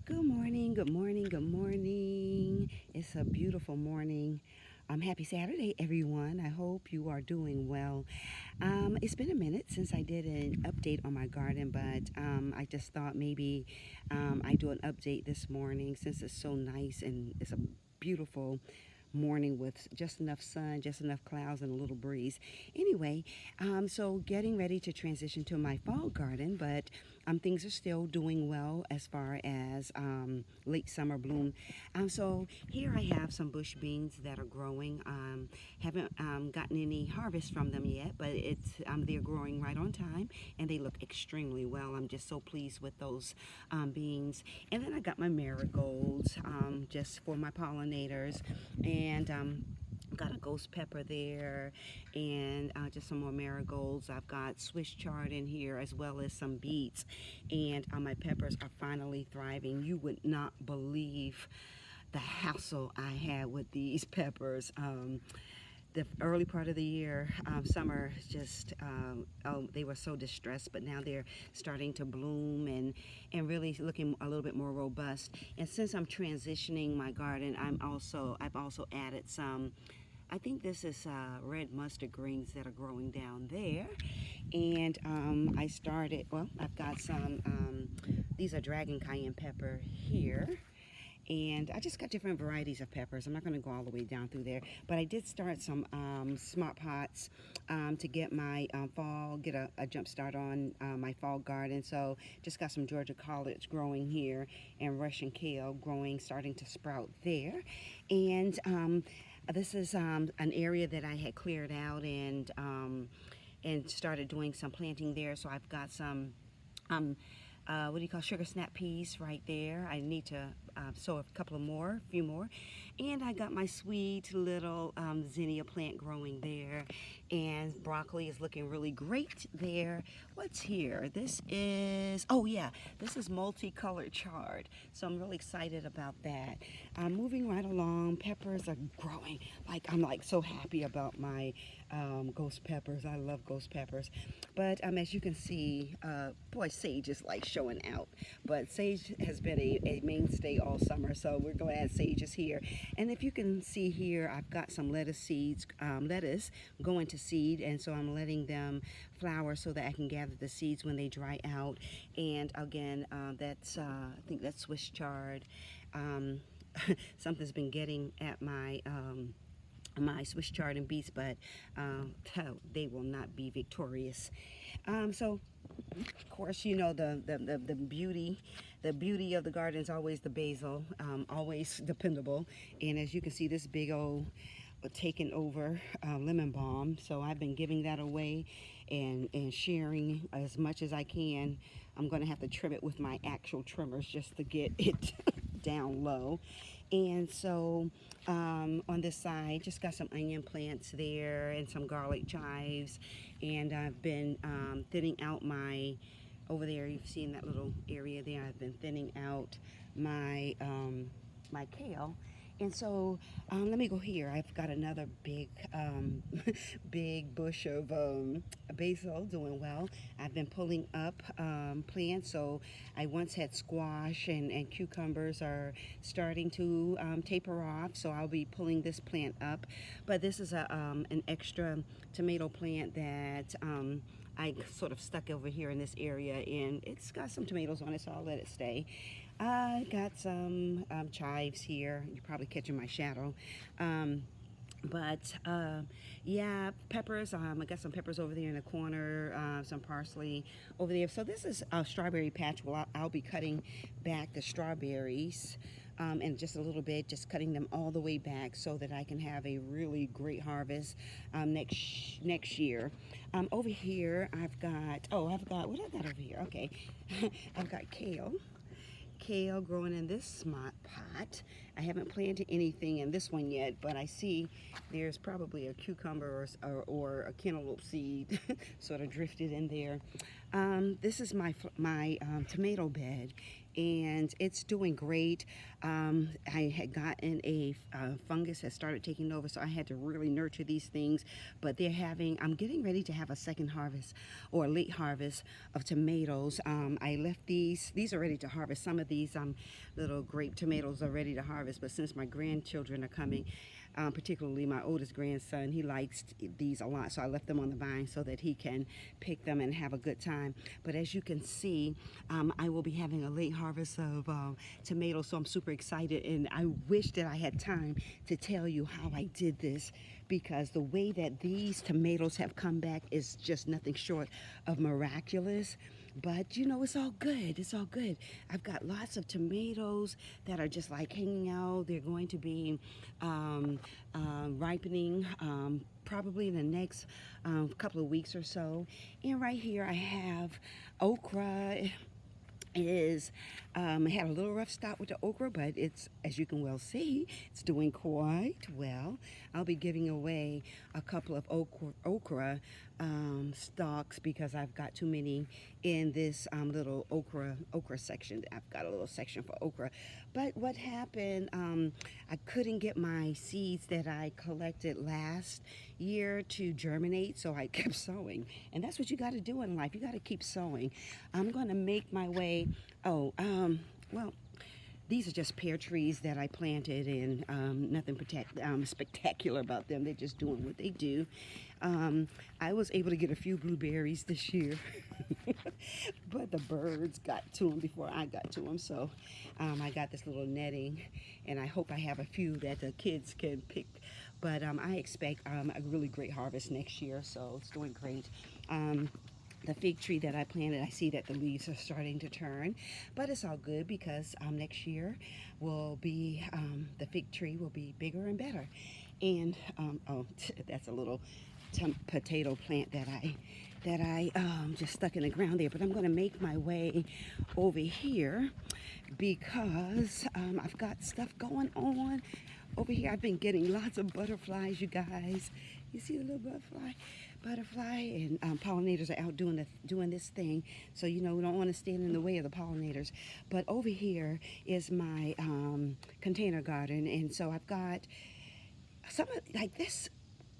Good morning, good morning, good morning. It's a beautiful morning. Happy Saturday, everyone. I hope you are doing well. It's been a minute since I did an update on my garden, but I just thought maybe I do an update this morning since it's so nice and it's a beautiful morning with just enough sun, just enough clouds, and a little breeze. Anyway, so getting ready to transition to my fall garden, but things are still doing well as far as late summer bloom. So here I have some bush beans that are growing. Haven't gotten any harvest from them yet, but they're growing right on time and they look extremely well. I'm just so pleased with those beans. And then I got my marigolds just for my pollinators, and got a ghost pepper there, and just some more marigolds. I've got Swiss chard in here as well as some beets, and my peppers are finally thriving. You would not believe the hassle I had with these peppers. The early part of the year, summer, just they were so distressed, but now they're starting to bloom and really looking a little bit more robust. And since I'm transitioning my garden, I've also added some. I think this is red mustard greens that are growing down there, and I've got some. These are dragon cayenne pepper here, and I just got different varieties of peppers. I'm not going to go all the way down through there, but I did start some smart pots to get my get a jump start on my fall garden. So just got some Georgia collards growing here and Russian kale growing, starting to sprout there. And this is an area that I had cleared out and started doing some planting there. So I've got some what do you call sugar snap peas right there. I need to sow a few more. And I got my sweet little zinnia plant growing there. And broccoli is looking really great there. What's here? This is multicolored chard. So I'm really excited about that. Moving right along, peppers are growing. I'm so happy about my ghost peppers. I love ghost peppers. But as you can see, boy, sage is showing out. But sage has been a mainstay all summer, so we're glad sage is here. And if you can see here, I've got some lettuce seeds, lettuce going to seed, and so I'm letting them flower so that I can gather the seeds when they dry out. And again, I think that's Swiss chard. Something's been getting at my Swiss chard and beets, but they will not be victorious. So, of course, you know the beauty of the garden is always the basil, always dependable. And as you can see, this big old taken over lemon balm. So I've been giving that away and sharing as much as I can. I'm going to have to trim it with my actual trimmers just to get it down low. And so on this side, just got some onion plants there and some garlic chives. And I've been thinning out over there, you've seen that little area there. I've been thinning out my kale. And so let me go here. I've got another big big bush of basil doing well. I've been pulling up plants. So I once had squash and cucumbers are starting to taper off. So I'll be pulling this plant up. But this is an extra tomato plant that I sort of stuck over here in this area, and it's got some tomatoes on it, so I'll let it stay. I got some chives here. You're probably catching my shadow. Yeah, peppers. I got some peppers over there in the corner, some parsley over there. So this is a strawberry patch. Well, I'll be cutting back the strawberries and just a little bit, just cutting them all the way back so that I can have a really great harvest next year. Over here, I've got what I got over here. Okay, I've got kale growing in this smart pot. I haven't planted anything in this one yet, but I see there's probably a cucumber or a cantaloupe seed sort of drifted in there. This is my tomato bed, and it's doing great. I had gotten a fungus that started taking over, so I had to really nurture these things. But I'm getting ready to have a second harvest or a late harvest of tomatoes. I left these are ready to harvest. Some of these little grape tomatoes are ready to harvest, but since my grandchildren are coming, particularly my oldest grandson, he likes these a lot, so I left them on the vine so that he can pick them and have a good time. But as you can see, I will be having a late harvest of tomatoes, so I'm super excited, and I wish that I had time to tell you how I did this, because the way that these tomatoes have come back is just nothing short of miraculous. But you know, it's all good. It's all good. I've got lots of tomatoes that are just like hanging out. They're going to be ripening probably in the next couple of weeks or so. And right here I have okra. I had a little rough start with the okra, but it's, as you can well see, it's doing quite well. I'll be giving away a couple of okra stalks because I've got too many in this little okra section. I've got a little section for okra. But what happened, I couldn't get my seeds that I collected last year to germinate, so I kept sowing. And that's what you got to do in life. You got to keep sowing. I'm going to make my way. Well, these are just pear trees that I planted, and nothing spectacular about them. They're just doing what they do. I was able to get a few blueberries this year, but the birds got to them before I got to them. So I got this little netting, and I hope I have a few that the kids can pick. But I expect a really great harvest next year, so it's doing great. The fig tree that I planted, I see that the leaves are starting to turn, but it's all good because next year will be the fig tree will be bigger and better. And that's a little potato plant that I just stuck in the ground there. But I'm going to make my way over here because I've got stuff going on over here. I've been getting lots of butterflies, you guys. You see the little butterfly, and pollinators are out doing this thing. So you know, we don't want to stand in the way of the pollinators. But over here is my container garden, and so I've got some like this.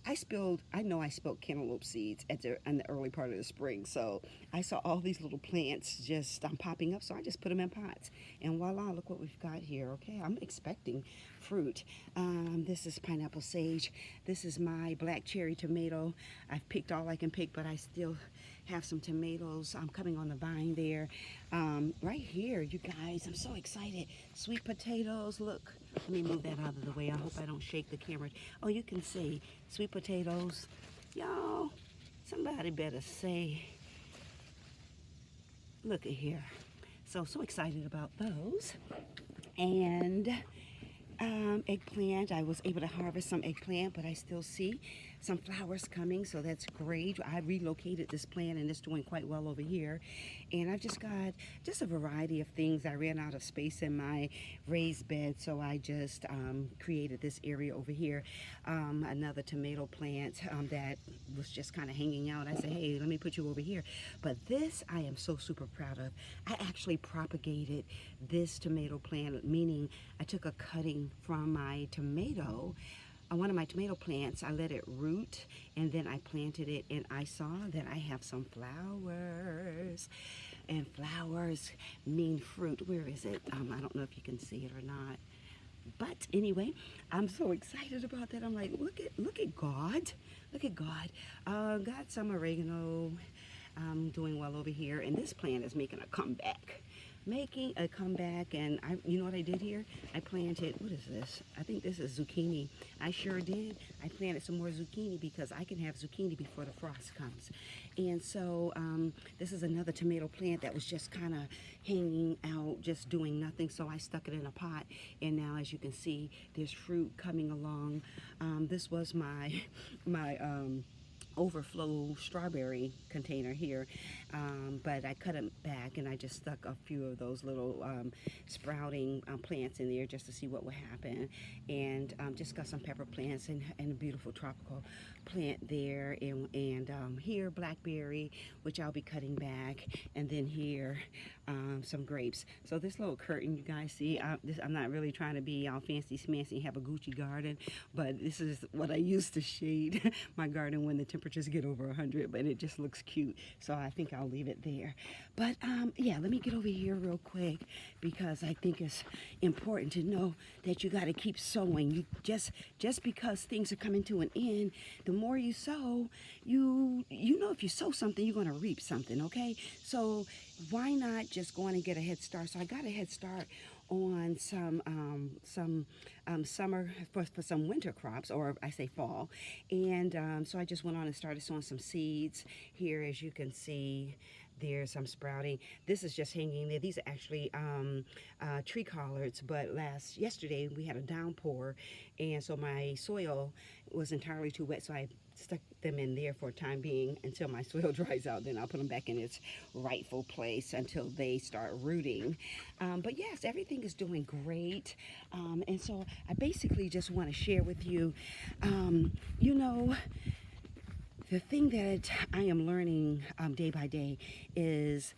I know I spilled cantaloupe seeds in the early part of the spring, so I saw all these little plants just popping up, so I just put them in pots, and voila, look what we've got here. Okay, I'm expecting fruit. This is pineapple sage. This is my black cherry tomato. I've picked all I can pick, but I still have some tomatoes coming on the vine there. Right here, you guys, I'm so excited. Sweet potatoes, look. Let me move that out of the way. I hope I don't shake the camera. Oh, you can see sweet potatoes. Y'all, somebody better say, look at here. So excited about those. And eggplant, I was able to harvest some eggplant, but I still see some flowers coming, so that's great. I relocated this plant and it's doing quite well over here. And I've just got a variety of things. I ran out of space in my raised bed, so I just created this area over here. Another tomato plant that was just kind of hanging out. I said, hey, let me put you over here. But this I am so super proud of. I actually propagated this tomato plant, meaning I took a cutting from my tomato, one of my tomato plants. I let it root, and then I planted it, and I saw that I have some flowers, and flowers mean fruit. Where is it? I don't know if you can see it or not, but anyway, I'm so excited about that. I'm like, look at God, look at God. Got some oregano. I'm doing well over here, and this plant is making a comeback. And you know what I did here? I planted, what is this? I think this is zucchini. I sure did. I planted some more zucchini because I can have zucchini before the frost comes. And so this is another tomato plant that was just kind of hanging out, just doing nothing. So I stuck it in a pot, and now as you can see, there's fruit coming along. This was my overflow strawberry container here. but I cut them back and I just stuck a few of those little sprouting plants in there just to see what would happen. And just got some pepper plants and a beautiful tropical plant there. And here, blackberry, which I'll be cutting back. And then here, some grapes. So this little curtain you guys see, I'm not really trying to be all fancy smancy, have a Gucci garden, but this is what I use to shade my garden when the temperatures get over 100, but it just looks cute. So I think I'll leave it there. But yeah, let me get over here real quick because I think it's important to know that you got to keep sowing. You just because things are coming to an end, the more you sow, you know if you sow something, you're going to reap something, okay? So why not just go on and get a head start? So I got a head start on some summer for some winter crops, or I say fall. And so I just went on and started sowing some seeds. Here, as you can see, there's some sprouting. This is just hanging there. These are actually tree collards, but yesterday we had a downpour, and so my soil was entirely too wet, so I stuck them in there for a time being until my soil dries out. Then I'll put them back in its rightful place until they start rooting. But yes, everything is doing great. And so I basically just want to share with you, you know, the thing that I am learning day by day is,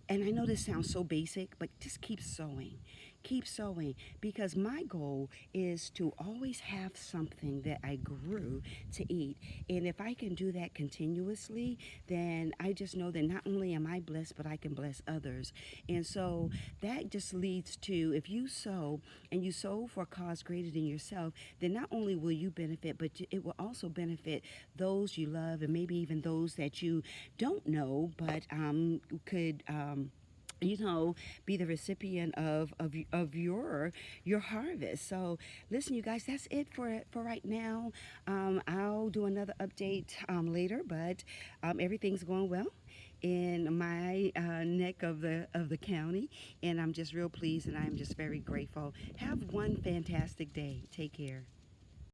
and I know this sounds so basic, but just keep sowing. Keep sowing, because my goal is to always have something that I grew to eat. And if I can do that continuously, then I just know that not only am I blessed, but I can bless others. And so that just leads to, if you sow and you sow for a cause greater than yourself, then not only will you benefit, but it will also benefit those you love, and maybe even those that you don't know, but could be the recipient of your harvest. So listen, you guys, that's it for right now. I'll do another update later, but everything's going well in my neck of the county, and I'm just real pleased, and I'm just very grateful. Have one fantastic day. Take care.